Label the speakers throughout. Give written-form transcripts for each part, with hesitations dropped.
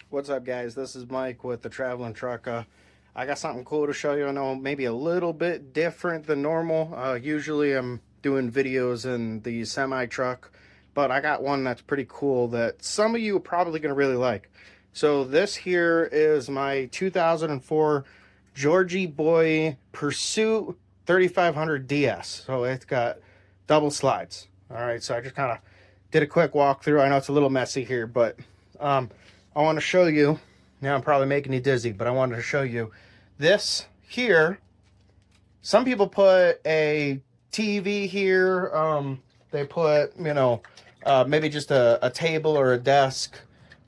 Speaker 1: What's up, guys? This is Mike with the Traveling Truck. I got something cool to show you. I know maybe a little bit different than normal. Usually I'm doing videos in the semi truck, but I got one that's pretty cool that some of you are probably going to really like. So this here is my 2004 Georgie Boy Pursuit 3500 DS. So it's got double slides. All right, so I just kind of did a quick walkthrough. I know it's a little messy here, but I want to show you. Now I'm probably making you dizzy, but I wanted to show you this here. Some people put a TV here. They put, maybe just a table or a desk.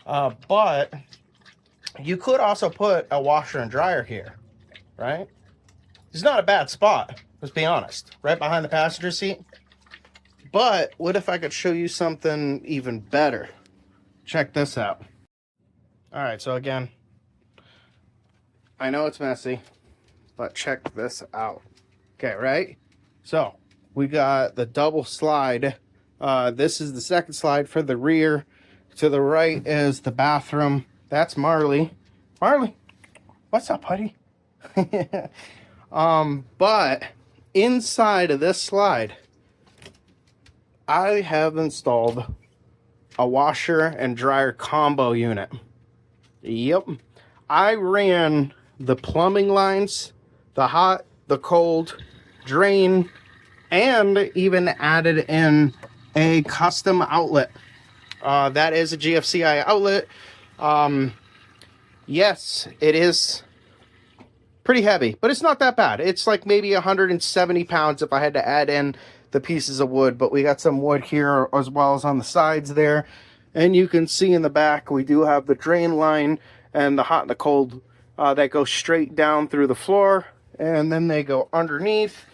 Speaker 1: But you could also put a washer and dryer here, right? It's not a bad spot, let's be honest. Right behind the passenger seat. But what if I could show you something even better? Check this out. All right, so again, I know it's messy, but check this out. Okay, right? So we got the double slide. This is the second slide for the rear. To the right is the bathroom. That's Marley. Marley, what's up, buddy? But inside of this slide, I have installed a washer and dryer combo unit. Yep. I ran the plumbing lines, the hot, the cold, drain, and even added in a custom outlet. That is a GFCI outlet. Yes, it is pretty heavy, but it's not that bad. It's like maybe 170 pounds if I had to add in the pieces of wood, but we got some wood here as well as on the sides there. And you can see in the back, we do have the drain line and the hot and the cold that go straight down through the floor. And then they go underneath.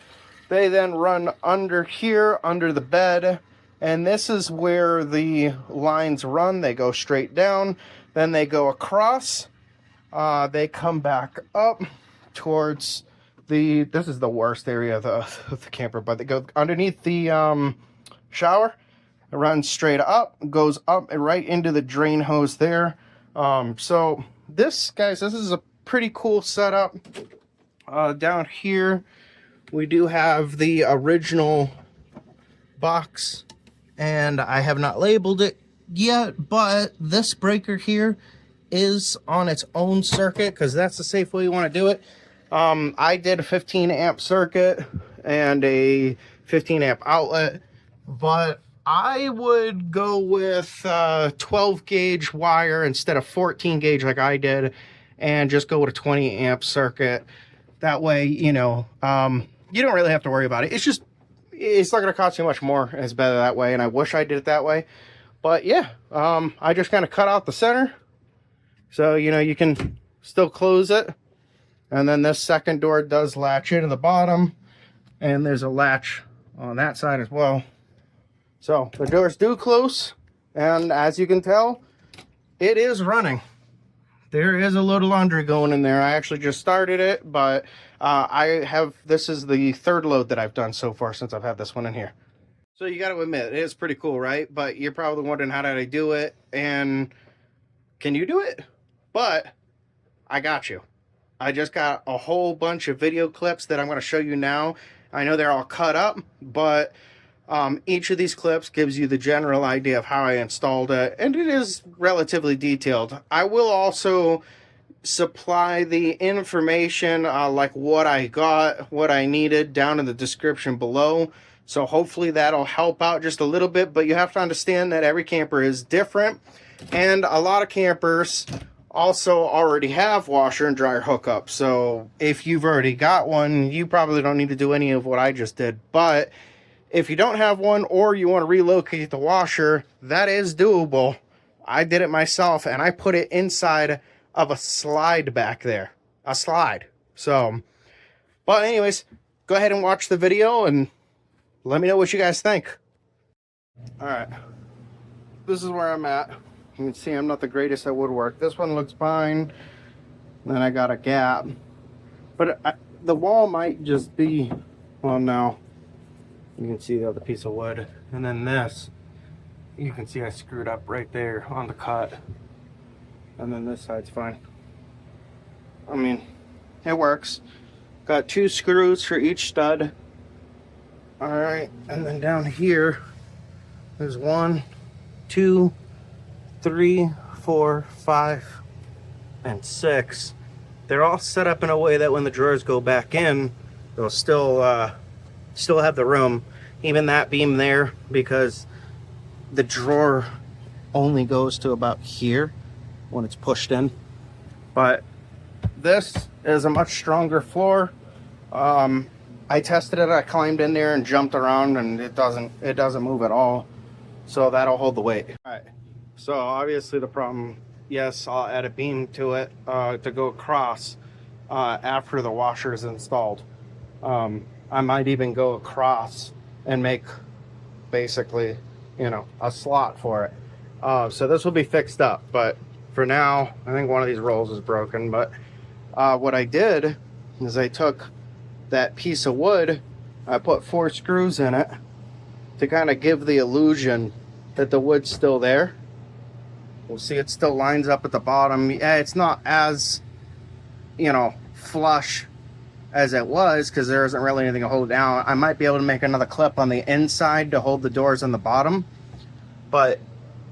Speaker 1: They then run under here, under the bed. And this is where the lines run. They go straight down. Then they go across. They come back up towards this is the worst area of the camper, but they go underneath the shower. It runs straight up, goes up and right into the drain hose there. So this, guys, this is a pretty cool setup. Down here, we do have the original box, and I have not labeled it yet, but this breaker here is on its own circuit because that's the safe way you want to do it. I did a 15 amp circuit and a 15 amp outlet, but I would go with 12 gauge wire instead of 14 gauge like I did, and just go with a 20 amp circuit. That way, you don't really have to worry about it. It's not going to cost you much more. It's better that way, and I wish I did it that way. But yeah, I just kind of cut out the center, so you can still close it. And then this second door does latch into the bottom, and there's a latch on that side as well. So the doors do close, and as you can tell, it is running. There is a load of laundry going in there. I actually just started it, but this is the third load that I've done so far since I've had this one in here. So you got to admit, it is pretty cool, right? But you're probably wondering, how did I do it? And can you do it? But I got you. I just got a whole bunch of video clips that I'm going to show you now. I know they're all cut up, but each of these clips gives you the general idea of how I installed it, and it is relatively detailed. I will also supply the information, like what I got, what I needed, down in the description below. So hopefully that'll help out just a little bit, but you have to understand that every camper is different, and a lot of campers also already have washer and dryer hookups. So if you've already got one, you probably don't need to do any of what I just did. But if you don't have one, or you want to relocate the washer, that is doable. I did it myself, and I put it inside of a slide back there. A slide. So, but anyways, go ahead and watch the video and let me know what you guys think. Alright, this is where I'm at. You can see I'm not the greatest at woodwork. This one looks fine. Then I got a gap. But the wall might just be, well, no. You can see the other piece of wood. And then this, you can see I screwed up right there on the cut. and then this side's fine. I mean, it works. Got 2 screws for each stud. All right, and then down here, there's 1, 2, 3, 4, 5, and 6. They're all set up in a way that when the drawers go back in, they'll still have the room. Even that beam there, because the drawer only goes to about here when it's pushed in. But this is a much stronger floor. I tested it. I climbed in there and jumped around, and it doesn't move at all. So that'll hold the weight. All right. So obviously the problem, yes, I'll add a beam to it to go across after the washer is installed. I might even go across and make basically, you know, a slot for it. So this will be fixed up, but for now, I think one of these rolls is broken. But what I did is I took that piece of wood, I put 4 screws in it to kind of give the illusion that the wood's still there. We'll see it still lines up at the bottom. Yeah, it's not as, you know, flush as it was because there isn't really anything to hold it down. I might be able to make another clip on the inside to hold the doors on the bottom, but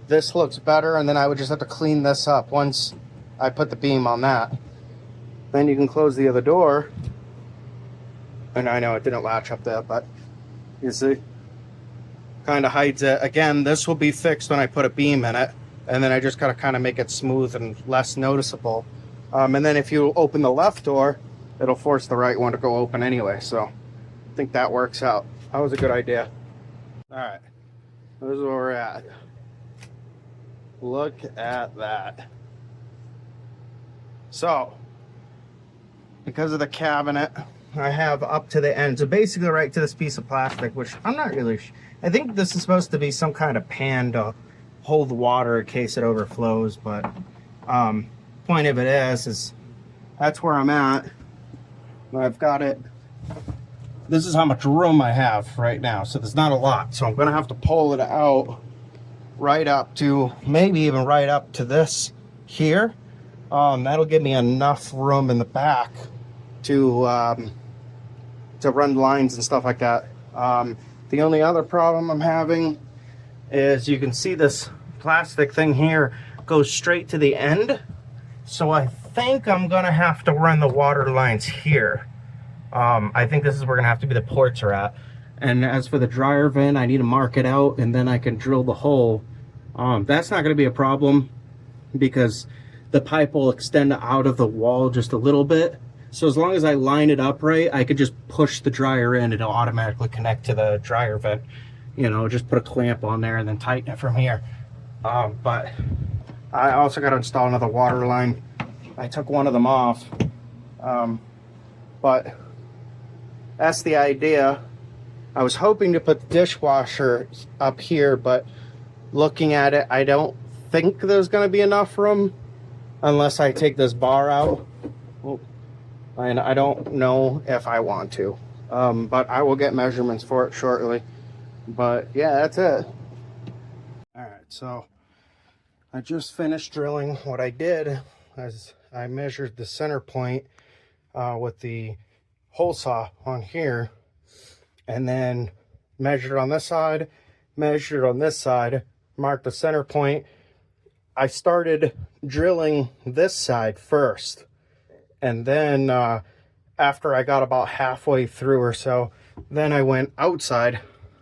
Speaker 1: this looks better, and then I would just have to clean this up once I put the beam on that. Then you can close the other door, and I know it didn't latch up there, but you see, kind of hides it. Again, this will be fixed when I put a beam in it, and then I just gotta kind of make it smooth and less noticeable. And then if you open the left door, it'll force the right one to go open anyway. So I think that works out. That was a good idea. All right, this is where we're at. Look at that. So because of the cabinet, I have up to the end, so basically right to this piece of plastic, which I'm not really I think this is supposed to be some kind of pan to hold the water in case it overflows, but point of it is that's where I'm at. I've got it. This is how much room I have right now, so there's not a lot, so I'm gonna have to pull it out right up to, maybe even right up to this here. That'll give me enough room in the back to run lines and stuff like that. The only other problem I'm having is you can see this plastic thing here goes straight to the end, so I think I'm gonna have to run the water lines here. I think this is where gonna have to be the ports are at. And as for the dryer vent, I need to mark it out, and then I can drill the hole. That's not gonna be a problem because the pipe will extend out of the wall just a little bit. So as long as I line it up right, I could just push the dryer in, it'll automatically connect to the dryer vent. You know, just put a clamp on there and then tighten it from here. But I also got to install another water line. I took one of them off. But that's the idea. I was hoping to put the dishwasher up here, but looking at it, I don't think there's going to be enough room unless I take this bar out. And I don't know if I want to. But I will get measurements for it shortly. But yeah, that's it. All right, so I just finished drilling. What I did is I measured the center point with the hole saw on here, and then measured on this side, measured on this side, marked the center point. I started drilling this side first, and then after I got about halfway through or so, then I went outside.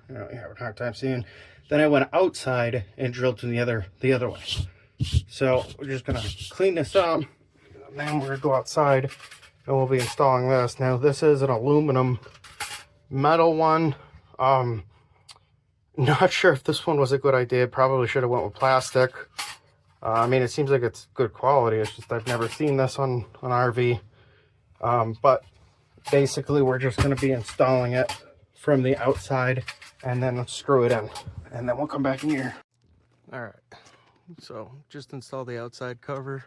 Speaker 1: You know, you have a hard time seeing. Then I went outside and drilled to the other way. So we're just gonna clean this up, and then we're gonna go outside and we'll be installing this. Now this is an aluminum metal one. Not sure if this one was a good idea. Probably should have went with plastic. I mean, it seems like it's good quality. It's just I've never seen this on an RV. But basically we're just gonna be installing it from the outside and then screw it in, and then we'll come back in here. All right, so just install the outside cover.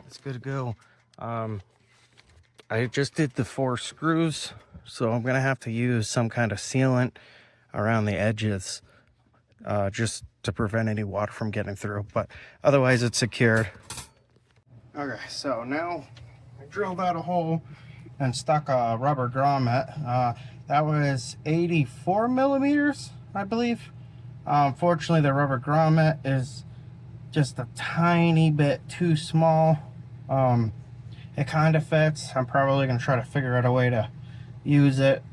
Speaker 1: It's good to go. I just did the 4 screws, so I'm gonna have to use some kind of sealant around the edges just to prevent any water from getting through, but otherwise it's secured. Okay, so now I drilled out a hole and stuck a rubber grommet. That was 84 millimeters, I believe. Fortunately, the rubber grommet is just a tiny bit too small. It kind of fits. I'm probably going to try to figure out a way to use it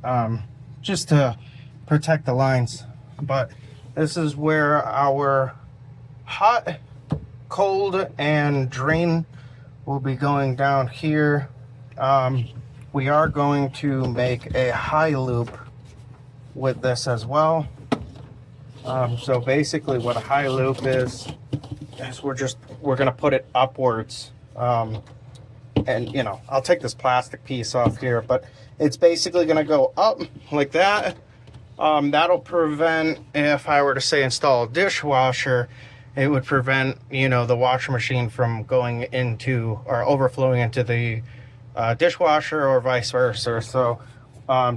Speaker 1: just to protect the lines. But this is where our hot, cold, and drain will be going down here. We are going to make a high loop with this as well. So basically what a high loop is we're going to put it upwards. And you know, I'll take this plastic piece off here, but it's basically going to go up like that. That'll prevent, if I were to say install a dishwasher, it would prevent, you know, the washing machine from going into or overflowing into the dishwasher or vice versa. So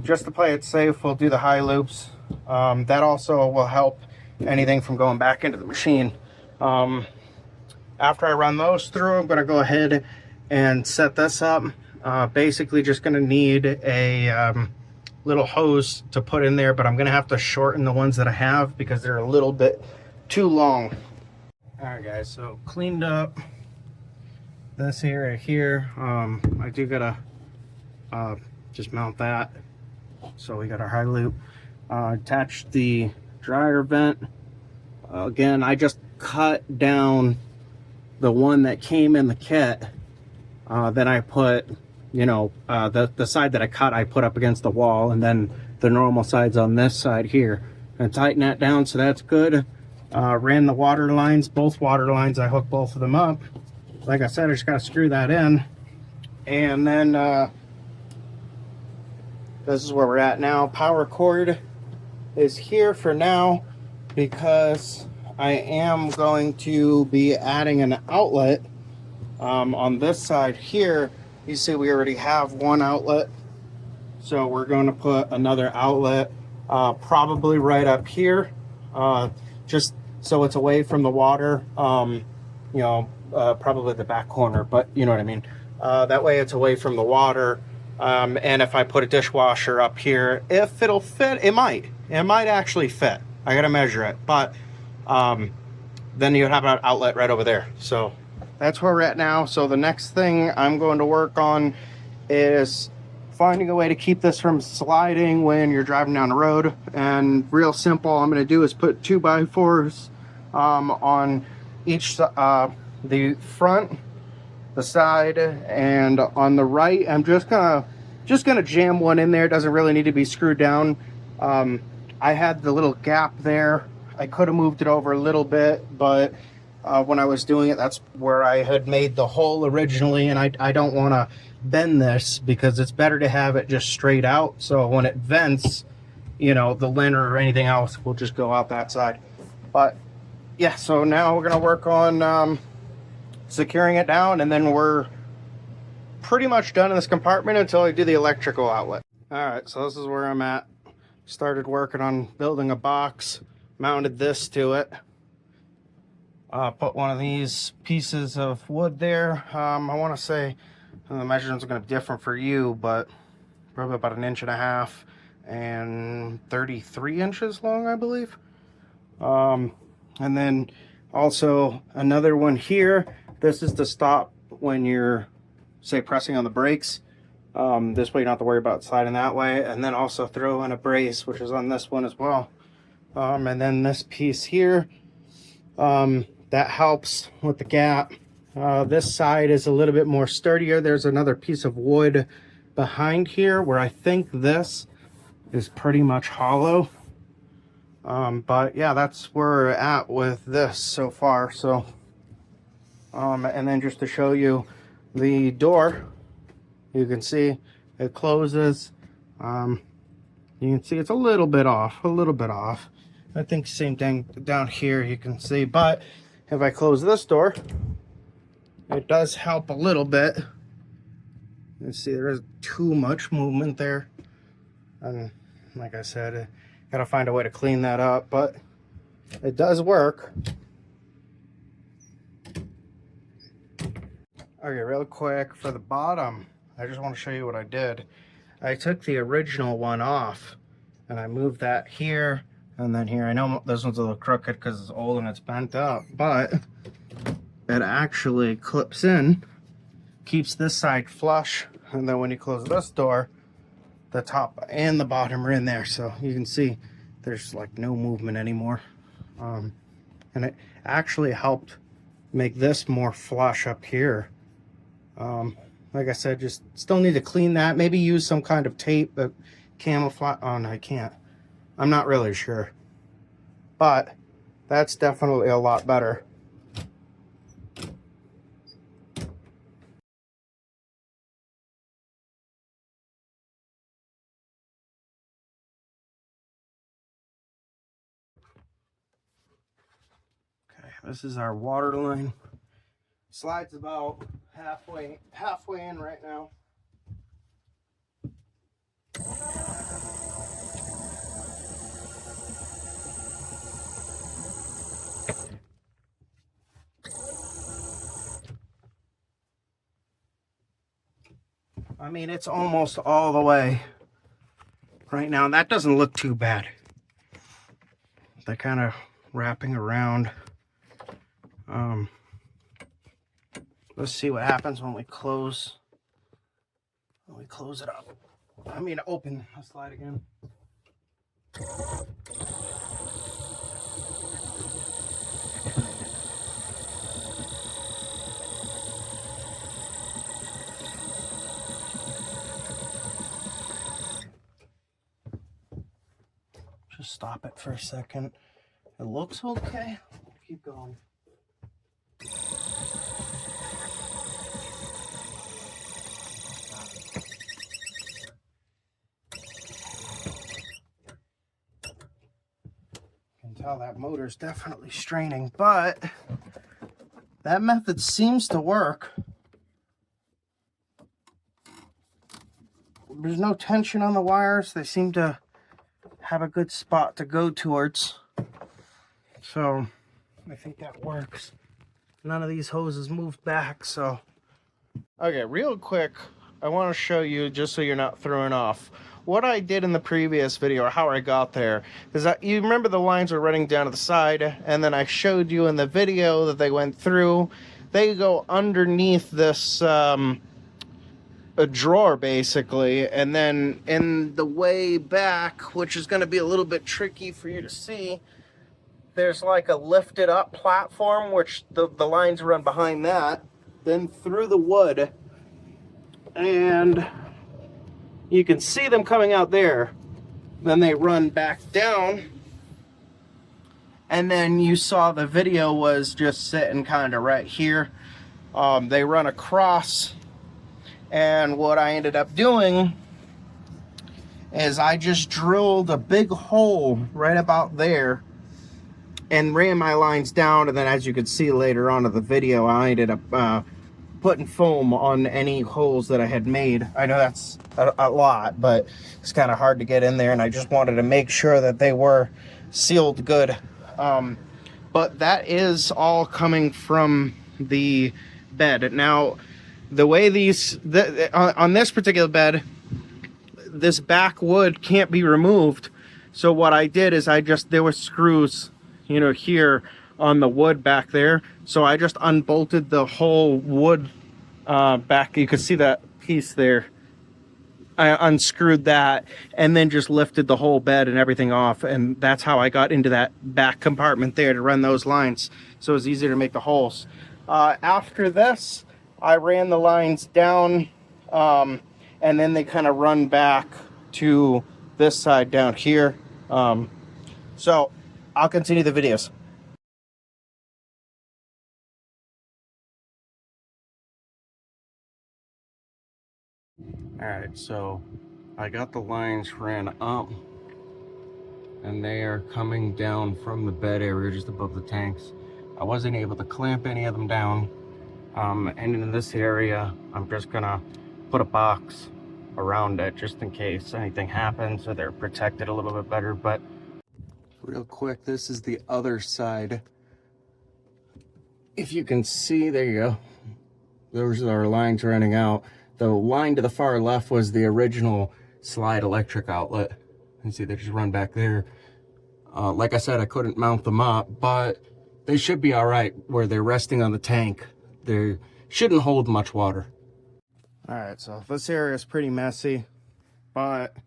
Speaker 1: just to play it safe, we'll do the high loops. That also will help anything from going back into the machine. After I run those through, I'm going to go ahead and set this up. Basically just going to need a little hose to put in there, but I'm going to have to shorten the ones that I have because they're a little bit too long. Alright guys, so cleaned up this area here. I do gotta just mount that. So we got our high loop. Attached the dryer vent. Again, I just cut down the one that came in the kit. Then I put, you know, the side that I cut, I put up against the wall, and then the normal side's on this side here. And tighten that down, so that's good. Ran the water lines, both water lines, I hooked both of them up. Like I said, I just got to screw that in. And then this is where we're at now. Power cord is here for now because I am going to be adding an outlet on this side here. You see we already have one outlet, so we're going to put another outlet probably right up here, just so it's away from the water. You know, probably the back corner, but you know what I mean. That way it's away from the water. And if I put a dishwasher up here, if it'll fit, it might actually fit. I gotta measure it, but then you'd have an outlet right over there. So that's where we're at now. So the next thing I'm going to work on is finding a way to keep this from sliding when you're driving down the road. And real simple, all I'm going to do is put 2x4s on each the front, the side, and on the right. I'm just gonna jam one in there. It doesn't really need to be screwed down. I had the little gap there. I could have moved it over a little bit, but when I was doing it, that's where I had made the hole originally, and I don't want to bend this because it's better to have it just straight out, so when it vents, you know, the liner or anything else will just go out that side. But yeah, so now we're gonna work on securing it down, and then we're pretty much done in this compartment until I do the electrical outlet. All right, so this is where I'm at. Started working on building a box, mounted this to it. Put one of these pieces of wood there. I want to say the measurements are going to be different for you, but probably about 1.5 inches and 33 inches long, I believe. And then also another one here. This is to stop when you're, say, pressing on the brakes. This way you don't have to worry about sliding that way. And then also throw in a brace, which is on this one as well. And then this piece here, that helps with the gap. This side is a little bit more sturdier. There's another piece of wood behind here where I think this is pretty much hollow. But yeah, that's where we're at with this so far. So and then just to show you the door, you can see it closes. You can see it's a little bit off. I think same thing down here, you can see. But if I close this door, it does help a little bit. You see there is too much movement there, and like I said, gotta find a way to clean that up, but it does work. Okay, real quick for the bottom, I just want to show you what I did. I took the original one off and I moved that here and then here. I know this one's a little crooked because it's old and it's bent up, but it actually clips in, keeps this side flush, and then when you close this door, the top and the bottom are in there, so you can see there's like no movement anymore. And it actually helped make this more flush up here. Like I said, just still need to clean that, maybe use some kind of tape that camouflage. Oh no, I can't, I'm not really sure, but that's definitely a lot better. Okay, this is our water line. Slide's about halfway in right now. I mean, it's almost all the way right now. That doesn't look too bad. They're kind of wrapping around. Let's see what happens when we close it up. I mean, open the slide again. Just stop it for a second. It looks okay. Keep going. You can tell that motor's definitely straining, but that method seems to work. There's no tension on the wires. They seem to have a good spot to go towards. So I think that works. None of these hoses moved back, so. Okay, real quick, I want to show you, just so you're not thrown off, what I did in the previous video, or how I got there. Is that you remember the lines were running down to the side, and then I showed you in the video that they went through. They go underneath this a drawer basically, and then in the way back, which is going to be a little bit tricky for you to see, there's like a lifted up platform which the lines run behind that, then through the wood, and you can see them coming out there, then they run back down, and then you saw the video was just sitting kind of right here. They run across. And what I ended up doing is I just drilled a big hole right about there and ran my lines down. And then, as you can see later on in the video, I ended up putting foam on any holes that I had made. I know that's a lot, but it's kind of hard to get in there. And I just wanted to make sure that they were sealed good. But that is all coming from the bed. Now, the way on this particular bed, this back wood can't be removed. So what I did is there were screws, you know, here on the wood back there. So I just unbolted the whole wood back. You could see that piece there. I unscrewed that and then just lifted the whole bed and everything off. And that's how I got into that back compartment there to run those lines. So it was easier to make the holes. After this, I ran the lines down, and then they kind of run back to this side down here. So I'll continue the videos. All right, so I got the lines ran up, and they are coming down from the bed area just above the tanks. I wasn't able to clamp any of them down. And in this area, I'm just gonna put a box around it just in case anything happens, so they're protected a little bit better. But real quick, this is the other side. If you can see, there you go. those are our lines running out. The line to the far left was the original slide electric outlet. You can see they just run back there. Like I said, I couldn't mount them up, but they should be all right where they're resting on the tank. They shouldn't hold much water. All right, so this area is pretty messy, but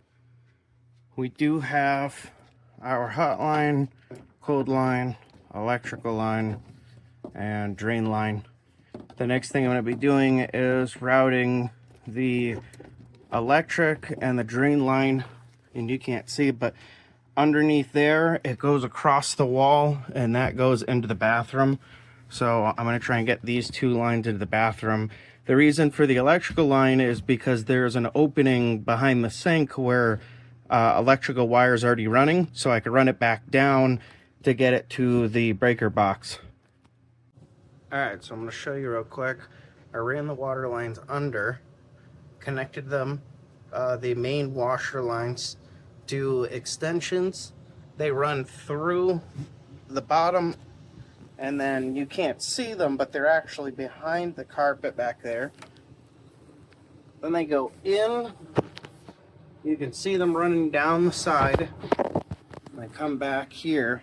Speaker 1: we do have our hot line, cold line, electrical line, and drain line. The next thing I'm going to be doing is routing the electric and the drain line, and you can't see, but underneath there, it goes across the wall, and that goes into the bathroom. So I'm going to try and get these two lines into the bathroom. The reason for the electrical line is because there's an opening behind the sink where electrical wire is already running, so I could run it back down to get it to the breaker box. All right, so I'm going to show you real quick. I ran the water lines under, connected them, the main washer lines to extensions. They run through the bottom, and then you can't see them, but they're actually behind the carpet back there. Then they go in. You can see them running down the side. And I come back here,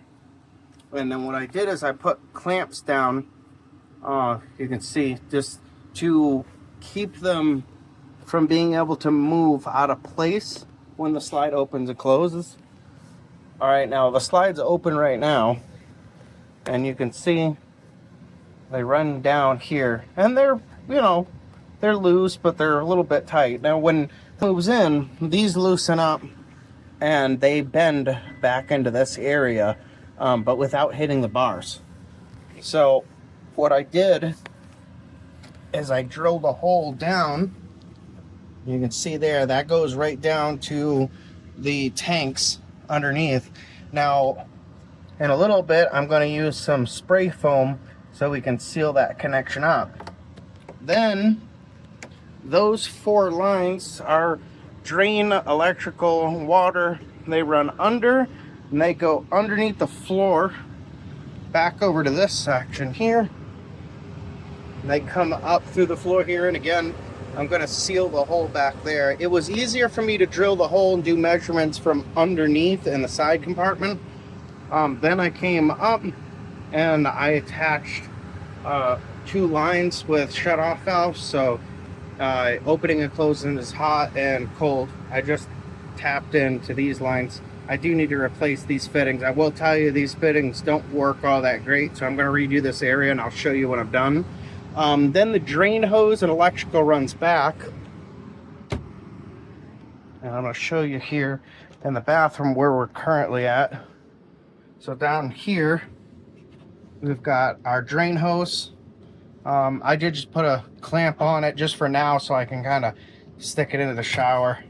Speaker 1: and then what I did is I put clamps down. You can see, just to keep them from being able to move out of place when the slide opens and closes. All right, now the slide's open right now, and you can see they run down here, and they're, you know, they're loose, but they're a little bit tight. Now when it moves in, these loosen up and they bend back into this area, but without hitting the bars. So what I did is I drilled a hole down. You can see there, that goes right down to the tanks underneath. Now, in a little bit, I'm going to use some spray foam so we can seal that connection up. Then, those four lines are drain, electrical, water. They run under, and they go underneath the floor, back over to this section here. They come up through the floor here, and again, I'm going to seal the hole back there. It was easier for me to drill the hole and do measurements from underneath in the side compartment. Then I came up and I attached two lines with shut-off valves. So opening and closing is hot and cold. I just tapped into these lines. I do need to replace these fittings. I will tell you, these fittings don't work all that great, so I'm going to redo this area and I'll show you when I'm done. Then the drain hose and electrical runs back. And I'm going to show you here in the bathroom where we're currently at. So down here, we've got our drain hose. I did just put a clamp on it just for now so I can kind of stick it into the shower.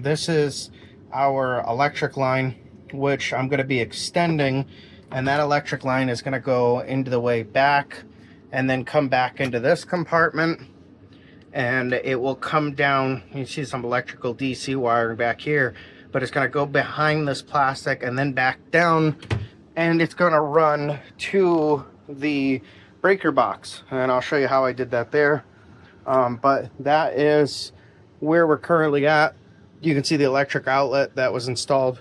Speaker 1: This is our electric line, which I'm going to be extending. And that electric line is going to go into the way back and then come back into this compartment, and it will come down. You see some electrical DC wiring back here, but it's going to go behind this plastic and then back down, and it's going to run to the breaker box, and I'll show you how I did that there. But that is where we're currently at. You can see the electric outlet that was installed.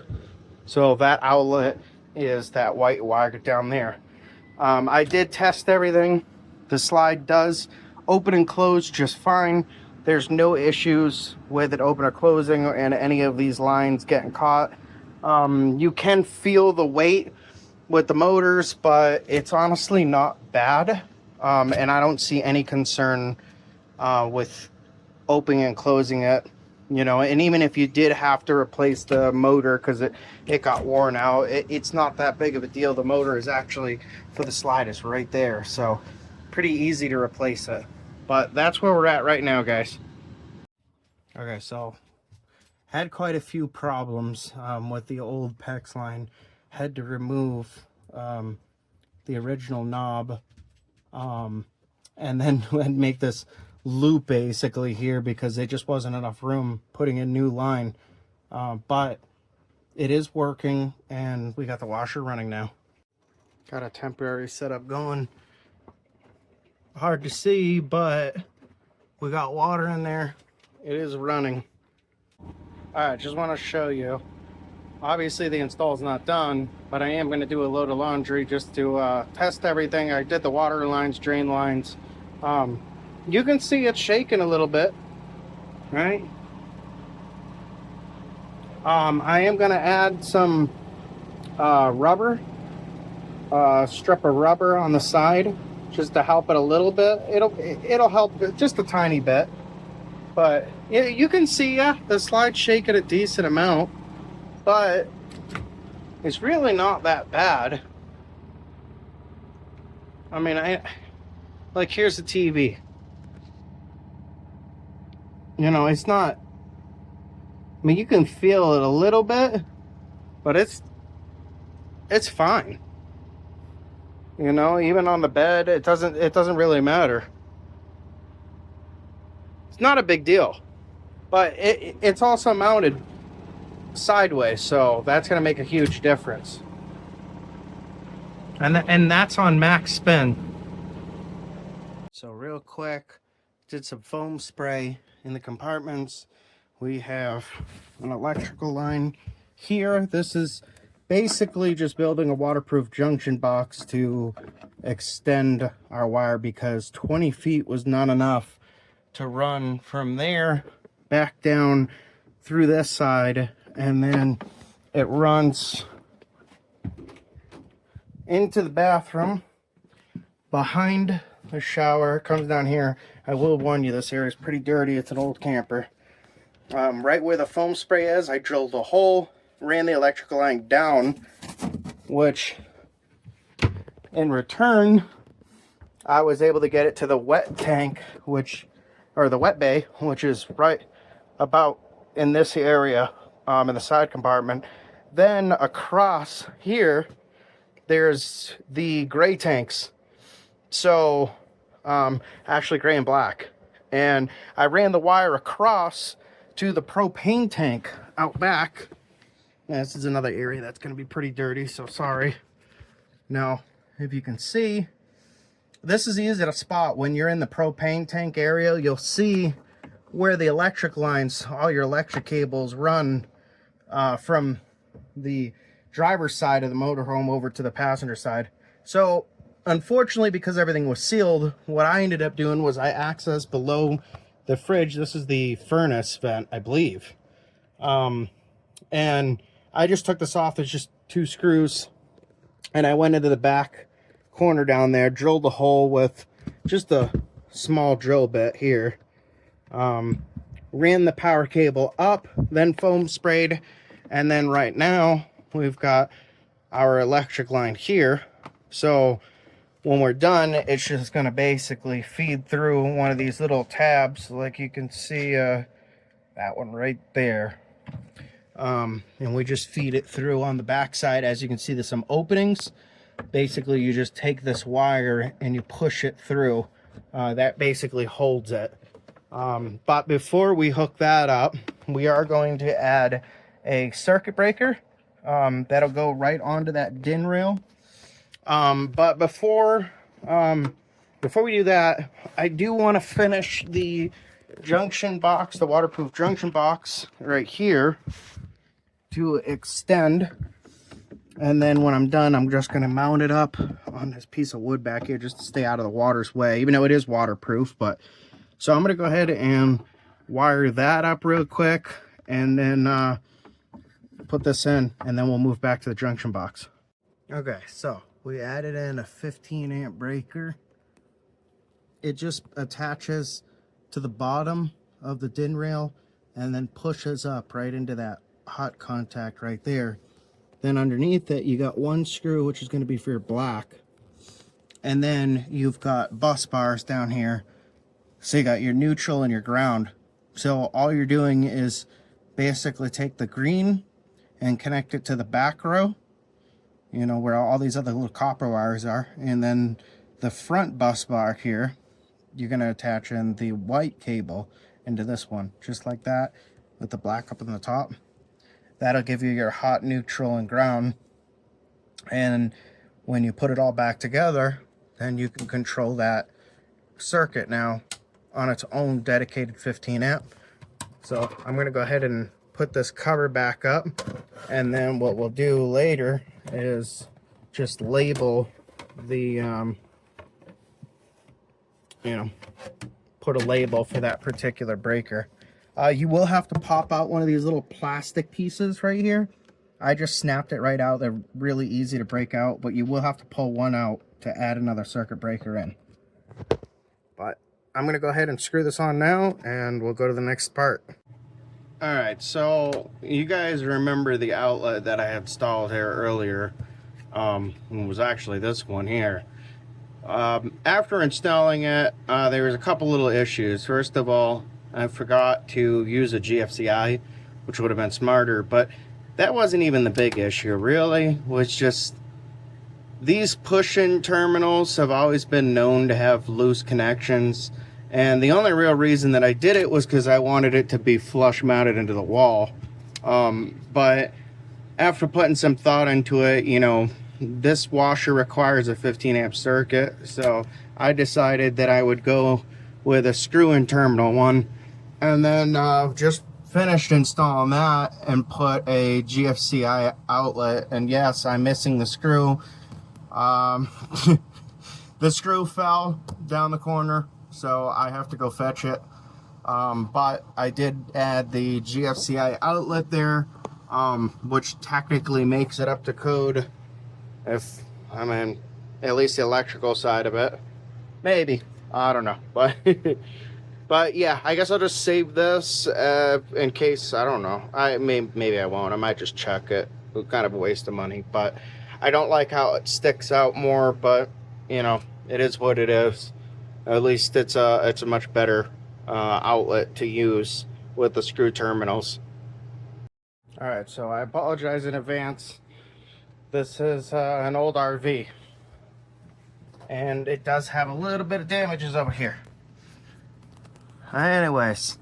Speaker 1: So that outlet is that white wire down there. I did test everything. The slide does open and close just fine. There's no issues with it open or closing and any of these lines getting caught. You can feel the weight with the motors, but it's honestly not bad. And I don't see any concern with opening and closing it. You know, and even if you did have to replace the motor because it got worn out, it's not that big of a deal. The motor is actually, for the slide, is right there. So pretty easy to replace it. But that's where we're at right now, guys. Okay, so had quite a few problems with the old PEX line. Had to remove the original knob and then make this loop basically here because there just wasn't enough room putting a new line. But it is working, and we got the washer running now. Got a temporary setup going. Hard to see, but We got water in there. It is running. All right, just want to show you. Obviously the install is not done, but I am going to do a load of laundry just to test everything. I did the water lines, drain lines. You can see it shaking a little bit, right? I am going to add some rubber, strip of rubber on the side just to help it a little bit. It'll help just a tiny bit. But you can see, yeah, the slide's shaking a decent amount, but it's really not that bad. I mean, like, here's the TV. You know, it's not, I mean, you can feel it a little bit, but it's fine. You know, even on the bed, it doesn't really matter. It's not a big deal, but it's also mounted sideways, so that's going to make a huge difference. And that's on max spin. So real quick, did some foam spray in the compartments. We have an electrical line here. This is basically just building a waterproof junction box to extend our wire because 20 feet was not enough to run from there back down through this side, and then it runs into the bathroom behind the shower, comes down here. I will warn you, this area is pretty dirty. It's an old camper. Right where the foam spray is, I drilled a hole, ran the electrical line down, which in return I was able to get it to the wet tank, or the wet bay, which is right about in this area, in the side compartment. Then across here there's the gray tanks, so actually gray and black, and I ran the wire across to the propane tank out back. And this is another area that's going to be pretty dirty, so sorry. Now, if you can see, this is easy to spot. When you're in the propane tank area, you'll see where the electric lines, all your electric cables run from the driver's side of the motorhome over to the passenger side. So unfortunately, because everything was sealed, what I ended up doing was I accessed below the fridge. This is the furnace vent, I believe. And I just took this off. It's just 2 screws. And I went into the back corner down there, drilled a hole with just a small drill bit here. Ran the power cable up, then foam sprayed. And then right now, we've got our electric line here. So when we're done, it's just going to basically feed through one of these little tabs, like you can see that one right there. And we just feed it through on the back side. As you can see, there's some openings. Basically, you just take this wire and you push it through. That basically holds it. But before we hook that up, we are going to add a circuit breaker that'll go right onto that DIN rail. But before we do that, I do want to finish the junction box, the waterproof junction box right here to extend. And then when I'm done, I'm just going to mount it up on this piece of wood back here just to stay out of the water's way, even though it is waterproof. But so I'm going to go ahead and wire that up real quick and then put this in, and then we'll move back to the junction box. Okay, so we added in a 15 amp breaker. It just attaches to the bottom of the DIN rail and then pushes up right into that hot contact right there. Then underneath it, you got 1 screw, which is going to be for your black. And then you've got bus bars down here. So you got your neutral and your ground. So all you're doing is basically take the green and connect it to the back row, you know, where all these other little copper wires are. And then the front bus bar here, you're going to attach in the white cable into this one, just like that, with the black up on the top. That'll give you your hot, neutral, and ground. And when you put it all back together, then you can control that circuit. Now, on its own dedicated 15 amp. So I'm going to go ahead and put this cover back up, and then what we'll do later is just label the you know, put a label for that particular breaker. You will have to pop out one of these little plastic pieces right here. I just snapped it right out. They're really easy to break out, but you will have to pull one out to add another circuit breaker in. But I'm going to go ahead and screw this on now, and we'll go to the next part. Alright, so you guys remember the outlet that I had installed here earlier. It was actually this one here. After installing it, there was a couple little issues. First of all, I forgot to use a GFCI, which would have been smarter, but that wasn't even the big issue. Really, was just these push-in terminals have always been known to have loose connections, and the only real reason that I did it was because I wanted it to be flush mounted into the wall. But after putting some thought into it, you know, this washer requires a 15 amp circuit, so I decided that I would go with a screw-in terminal one, and then just finished installing that and put a GFCI outlet. And yes, I'm missing the screw. The screw fell down the corner, so I have to go fetch it. But I did add the GFCI outlet there, which technically makes it up to code. If, I mean, at least the electrical side of it. Maybe. I don't know. But but yeah, I guess I'll just save this in case, I don't know. Maybe I won't. I might just check it. It's kind of a waste of money. But I don't like how it sticks out more, but, you know, it is what it is. At least it's a much better outlet to use with the screw terminals. Alright, so I apologize in advance. This is an old RV, and it does have a little bit of damages over here. Anyways,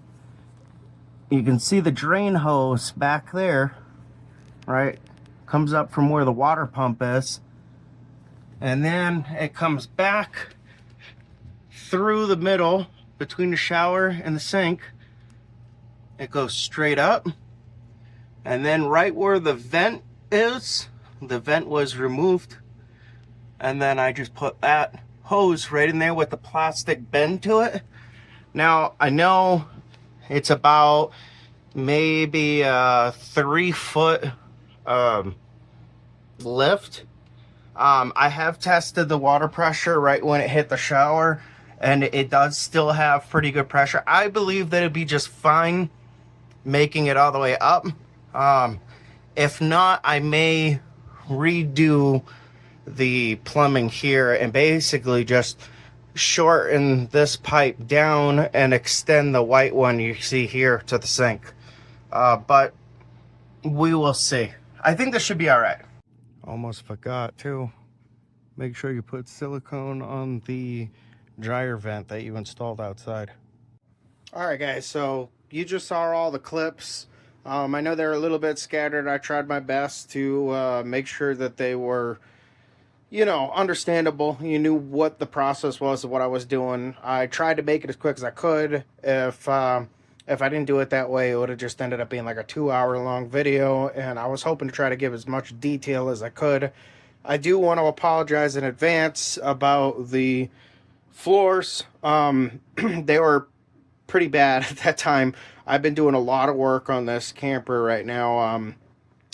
Speaker 1: you can see the drain hose back there, right? Comes up from where the water pump is, and then it comes back through the middle between the shower and the sink. It goes straight up, and then right where the vent is, the vent was removed, and then I just put that hose right in there with the plastic bend to it. Now I know it's about maybe a 3-foot lift. I have tested the water pressure right when it hit the shower, and it does still have pretty good pressure. I believe that it'd be just fine making it all the way up. If not, I may redo the plumbing here and basically just shorten this pipe down and extend the white one you see here to the sink. But we will see. I think this should be all right. Almost forgot too. Make sure you put silicone on the dryer vent that you installed outside. All right, guys, so you just saw all the clips. I know they're a little bit scattered. I tried my best to make sure that they were, you know, understandable. You knew what the process was of what I was doing. I tried to make it as quick as I could. If I didn't do it that way, it would have just ended up being like a 2-hour-long video, and I was hoping to try to give as much detail as I could. I do want to apologize in advance about the floors. They were pretty bad at that time. I've been doing a lot of work on this camper right now.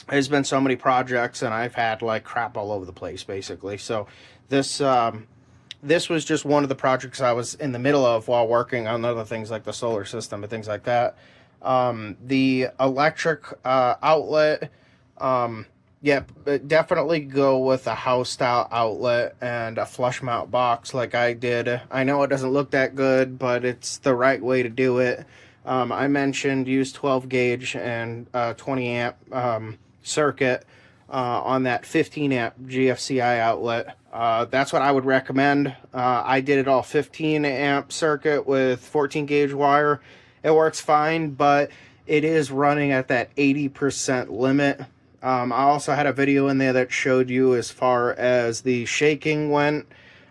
Speaker 1: There's been so many projects, and I've had like crap all over the place basically. So this was just one of the projects I was in the middle of while working on other things like the solar system and things like that. The electric outlet, yeah, definitely go with a house style outlet and a flush mount box like I did. I know it doesn't look that good, but it's the right way to do it. I mentioned use 12 gauge and 20 amp circuit on that 15 amp GFCI outlet. That's what I would recommend. I did it all 15 amp circuit with 14 gauge wire. It works fine, but it is running at that 80% limit. I also had a video in there that showed you as far as the shaking went,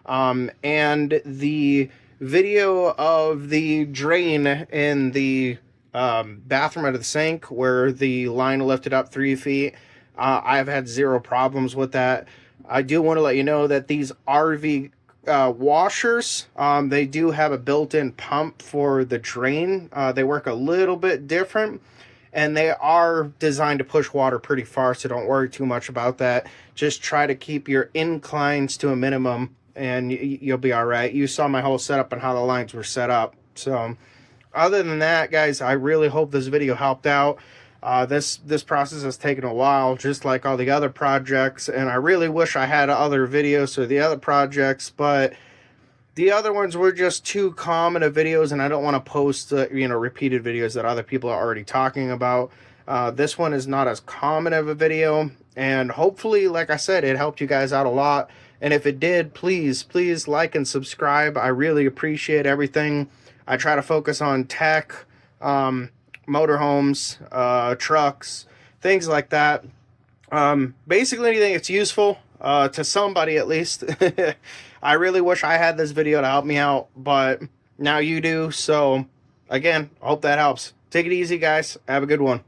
Speaker 1: and the video of the drain in the bathroom out of the sink where the line lifted up 3 feet. I've had zero problems with that. I do want to let you know that these RV washers, they do have a built-in pump for the drain. They work a little bit different, and they are designed to push water pretty far, so don't worry too much about that. Just try to keep your inclines to a minimum, and you'll be all right. You saw my whole setup and how the lines were set up. So other than that, guys, I really hope this video helped out. This process has taken a while, just like all the other projects, and I really wish I had other videos for the other projects, but the other ones were just too common of videos, and I don't want to post repeated videos that other people are already talking about. This one is not as common of a video, and hopefully, like I said, it helped you guys out a lot. And if it did, please like and subscribe. I really appreciate everything. I try to focus on tech, motorhomes, trucks, things like that. Basically anything that's useful to somebody at least. I really wish I had this video to help me out, but now you do. So again, I hope that helps. Take it easy, guys. Have a good one.